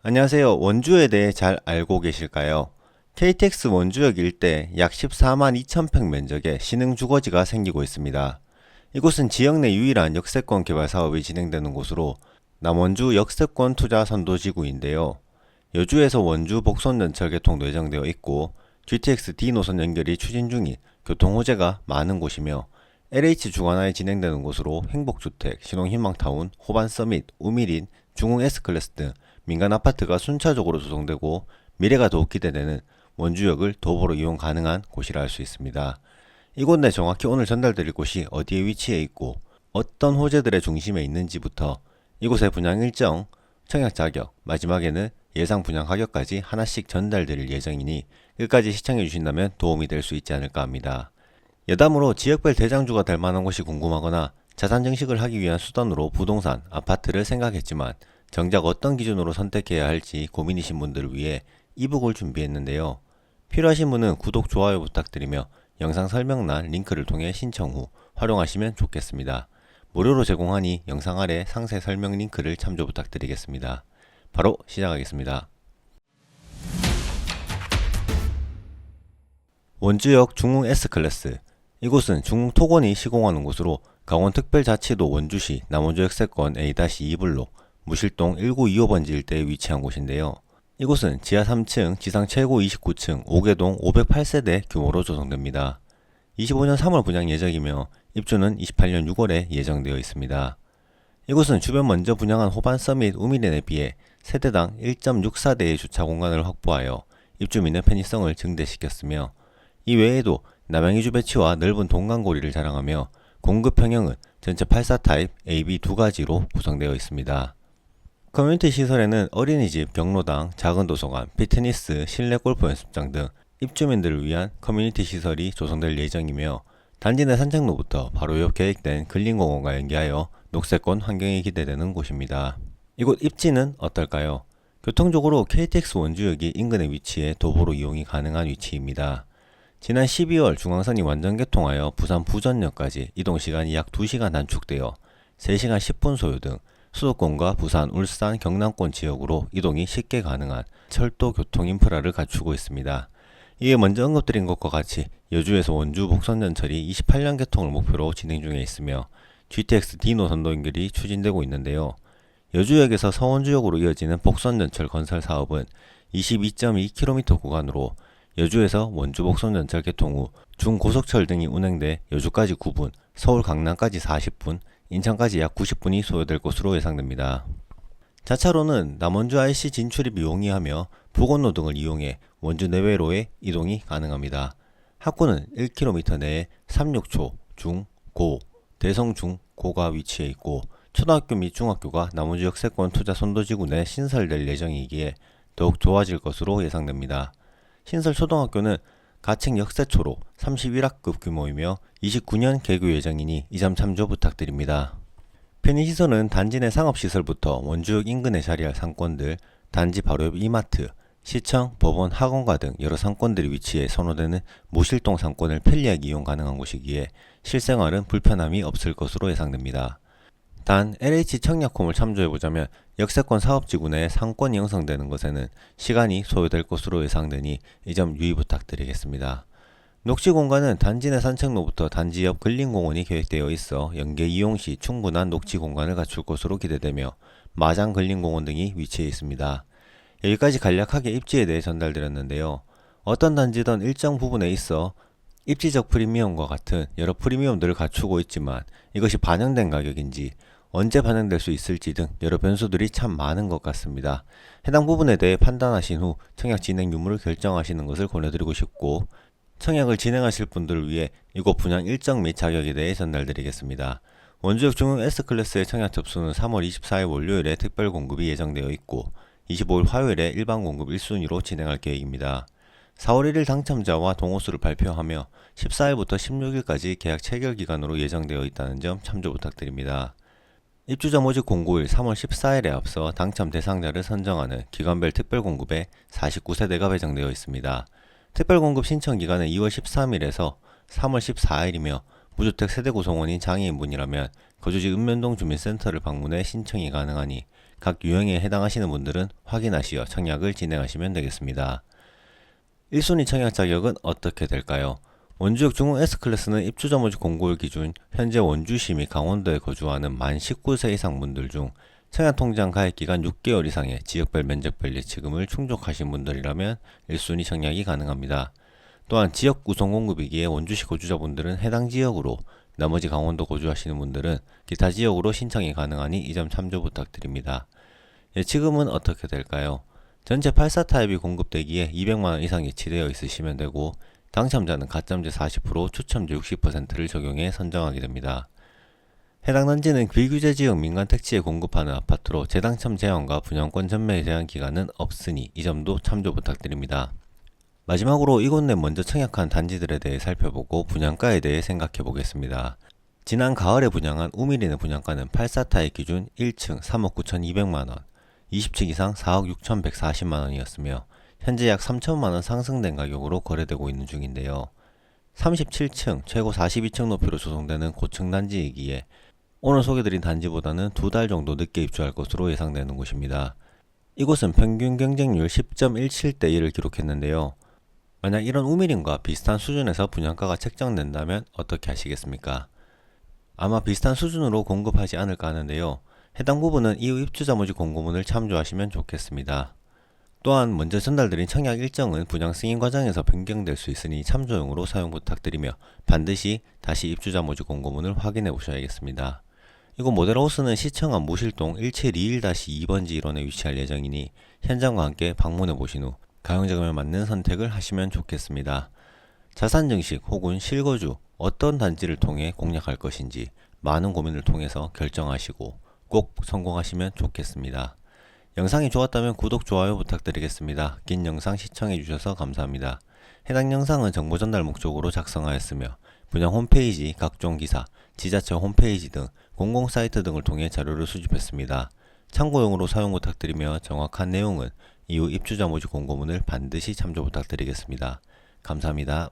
안녕하세요. 원주에 대해 잘 알고 계실까요? KTX 원주역 일대 약 14만 2천 평 면적의 신흥 주거지가 생기고 있습니다. 이곳은 지역 내 유일한 역세권 개발 사업이 진행되는 곳으로 남원주 역세권 투자 선도지구인데요. 여주에서 원주 복선 전철 개통도 예정되어 있고 GTX D 노선 연결이 추진 중인 교통 호재가 많은 곳이며 LH 주관하에 진행되는 곳으로 행복주택, 신혼희망타운, 호반서밋, 우미린, 중흥 S클래스 등 민간 아파트가 순차적으로 조성되고 미래가 더욱 기대되는 원주역을 도보로 이용 가능한 곳이라 할 수 있습니다. 이곳 내 정확히 오늘 전달드릴 곳이 어디에 위치해 있고 어떤 호재들의 중심에 있는지부터 이곳의 분양 일정, 청약 자격, 마지막에는 예상 분양 가격까지 하나씩 전달드릴 예정이니 끝까지 시청해 주신다면 도움이 될 수 있지 않을까 합니다. 여담으로 지역별 대장주가 될 만한 곳이 궁금하거나 자산 증식을 하기 위한 수단으로 부동산, 아파트를 생각했지만 정작 어떤 기준으로 선택해야 할지 고민이신 분들을 위해 이북을 준비했는데요. 필요하신 분은 구독, 좋아요 부탁드리며 영상 설명란 링크를 통해 신청 후 활용하시면 좋겠습니다. 무료로 제공하니 영상 아래 상세 설명 링크를 참조 부탁드리겠습니다. 바로 시작하겠습니다. 원주역 중흥 S클래스. 이곳은 중흥 토건이 시공하는 곳으로 강원특별자치도 원주시 남원주 역세권 A-2블록 무실동 1925번지 일대에 위치한 곳인데요. 이곳은 지하 3층, 지상 최고 29층, 5개동 508세대 규모로 조성됩니다. 25년 3월 분양 예정이며 입주는 28년 6월에 예정되어 있습니다. 이곳은 주변 먼저 분양한 호반서 및 우미린에 비해 세대당 1.64대의 주차 공간을 확보하여 입주민의 편의성을 증대시켰으며 이 외에도 남양이주 배치와 넓은 동간고리를 자랑하며 공급 평형은 전체 84 타입 AB 두 가지로 구성되어 있습니다. 커뮤니티 시설에는 어린이집, 경로당, 작은 도서관, 피트니스, 실내 골프 연습장 등 입주민들을 위한 커뮤니티 시설이 조성될 예정이며 단지 내 산책로부터 바로 옆 계획된 근린공원과 연계하여 녹색권 환경이 기대되는 곳입니다. 이곳 입지는 어떨까요? 교통적으로 KTX 원주역이 인근에 위치해 도보로 이용이 가능한 위치입니다. 지난 12월 중앙선이 완전 개통하여 부산 부전역까지 이동시간이 약 2시간 단축되어 3시간 10분 소요 등 수도권과 부산, 울산, 경남권 지역으로 이동이 쉽게 가능한 철도 교통 인프라를 갖추고 있습니다. 이에 먼저 언급드린 것과 같이 여주에서 원주 복선전철이 28년 개통을 목표로 진행 중에 있으며 GTX D 노선도 연결이 추진되고 있는데요. 여주역에서 서원주역으로 이어지는 복선전철 건설 사업은 22.2km 구간으로 여주에서 원주 복선전철 개통 후 중고속철 등이 운행돼 여주까지 9분, 서울 강남까지 40분, 인천까지 약 90분이 소요될 것으로 예상됩니다. 자차로는 남원주 IC 진출입이 용이하며 부건로 등을 이용해 원주 내외로의 이동이 가능합니다. 학구는 1km 내에 삼육초, 중, 고, 대성 중, 고가 위치해 있고 초등학교 및 중학교가 남원주 역세권 투자 선도지구 내 신설될 예정이기에 더욱 좋아질 것으로 예상됩니다. 신설 초등학교는 가칭 역세초로 31학급 규모이며 29년 개교 예정이니 이 점 참조 부탁드립니다. 편의시설은 단지 내 상업시설부터 원주역 인근에 자리할 상권들, 단지 바로 옆 이마트, 시청, 법원, 학원가 등 여러 상권들이 위치해 선호되는 무실동 상권을 편리하게 이용 가능한 곳이기에 실생활은 불편함이 없을 것으로 예상됩니다. 단 LH 청약홈을 참조해보자면 역세권 사업지구 내 상권이 형성되는 것에는 시간이 소요될 것으로 예상되니 이 점 유의 부탁드리겠습니다. 녹지공간은 단지 내 산책로부터 단지 옆 근린공원이 계획되어 있어 연계 이용 시 충분한 녹지 공간을 갖출 것으로 기대되며 마장 근린공원 등이 위치해 있습니다. 여기까지 간략하게 입지에 대해 전달드렸는데요. 어떤 단지든 일정 부분에 있어 입지적 프리미엄과 같은 여러 프리미엄들을 갖추고 있지만 이것이 반영된 가격인지 언제 반영될 수 있을지 등 여러 변수들이 참 많은 것 같습니다. 해당 부분에 대해 판단하신 후 청약 진행 유무를 결정하시는 것을 권해드리고 싶고 청약을 진행하실 분들을 위해 이곳 분양 일정 및 자격에 대해 전달드리겠습니다. 원주역 중흥 S클래스의 청약 접수는 3월 24일 월요일에 특별 공급이 예정되어 있고 25일 화요일에 일반 공급 1순위로 진행할 계획입니다. 4월 1일 당첨자와 동호수를 발표하며 14일부터 16일까지 계약 체결 기간으로 예정되어 있다는 점 참조 부탁드립니다. 입주자 모집 공고일 3월 14일에 앞서 당첨 대상자를 선정하는 기관별 특별공급에 49세대가 배정되어 있습니다. 특별공급 신청 기간은 2월 13일에서 3월 14일이며 무주택 세대 구성원인 장애인분이라면 거주지 읍면동 주민센터를 방문해 신청이 가능하니 각 유형에 해당하시는 분들은 확인하시어 청약을 진행하시면 되겠습니다. 1순위 청약 자격은 어떻게 될까요? 원주역 중흥 S클래스는 입주자 모집 공고일 기준 현재 원주시 및 강원도에 거주하는 만 19세 이상 분들 중 청약통장 가입기간 6개월 이상의 지역별 면적별 예치금을 충족하신 분들이라면 1순위 청약이 가능합니다. 또한 지역 구성 공급이기에 원주시 거주자분들은 해당 지역으로, 나머지 강원도 거주하시는 분들은 기타 지역으로 신청이 가능하니 이 점 참조 부탁드립니다. 예치금은 어떻게 될까요? 전체 84 타입이 공급되기에 200만원 이상 예치되어 있으시면 되고, 당첨자는 가점제 40%, 추첨제 60%를 적용해 선정하게 됩니다. 해당 단지는 비규제 지역 민간 택지에 공급하는 아파트로 재당첨 제한과 분양권 전매 제한 기간은 없으니 이 점도 참조 부탁드립니다. 마지막으로 이곳 내 먼저 청약한 단지들에 대해 살펴보고 분양가에 대해 생각해 보겠습니다. 지난 가을에 분양한 우미리네 분양가는 84 타입 기준 1층 3억 9,200만원, 20층 이상 4억 6,140만원이었으며 현재 약 3천만원 상승된 가격으로 거래되고 있는 중인데요. 37층 최고 42층 높이로 조성되는 고층 단지이기에 오늘 소개드린 단지보다는 2달 정도 늦게 입주할 것으로 예상되는 곳입니다. 이곳은 평균 경쟁률 10.17대 1을 기록했는데요. 만약 이런 우미림과 비슷한 수준에서 분양가가 책정된다면 어떻게 하시겠습니까? 아마 비슷한 수준으로 공급하지 않을까 하는데요. 해당 부분은 이후 입주자 모집 공고문을 참조하시면 좋겠습니다. 또한 먼저 전달드린 청약 일정은 분양 승인 과정에서 변경될 수 있으니 참조용으로 사용 부탁드리며 반드시 다시 입주자 모집 공고문을 확인해 보셔야겠습니다. 이곳 모델하우스는 시청 앞 무실동 1721-2번지 1원에 위치할 예정이니 현장과 함께 방문해 보신 후 가용자금에 맞는 선택을 하시면 좋겠습니다. 자산 증식 혹은 실거주 어떤 단지를 통해 공략할 것인지 많은 고민을 통해서 결정하시고 꼭 성공하시면 좋겠습니다. 영상이 좋았다면 구독, 좋아요 부탁드리겠습니다. 긴 영상 시청해주셔서 감사합니다. 해당 영상은 정보 전달 목적으로 작성하였으며 분양 홈페이지, 각종 기사, 지자체 홈페이지 등 공공사이트 등을 통해 자료를 수집했습니다. 참고용으로 사용 부탁드리며 정확한 내용은 이후 입주자 모집 공고문을 반드시 참조 부탁드리겠습니다. 감사합니다.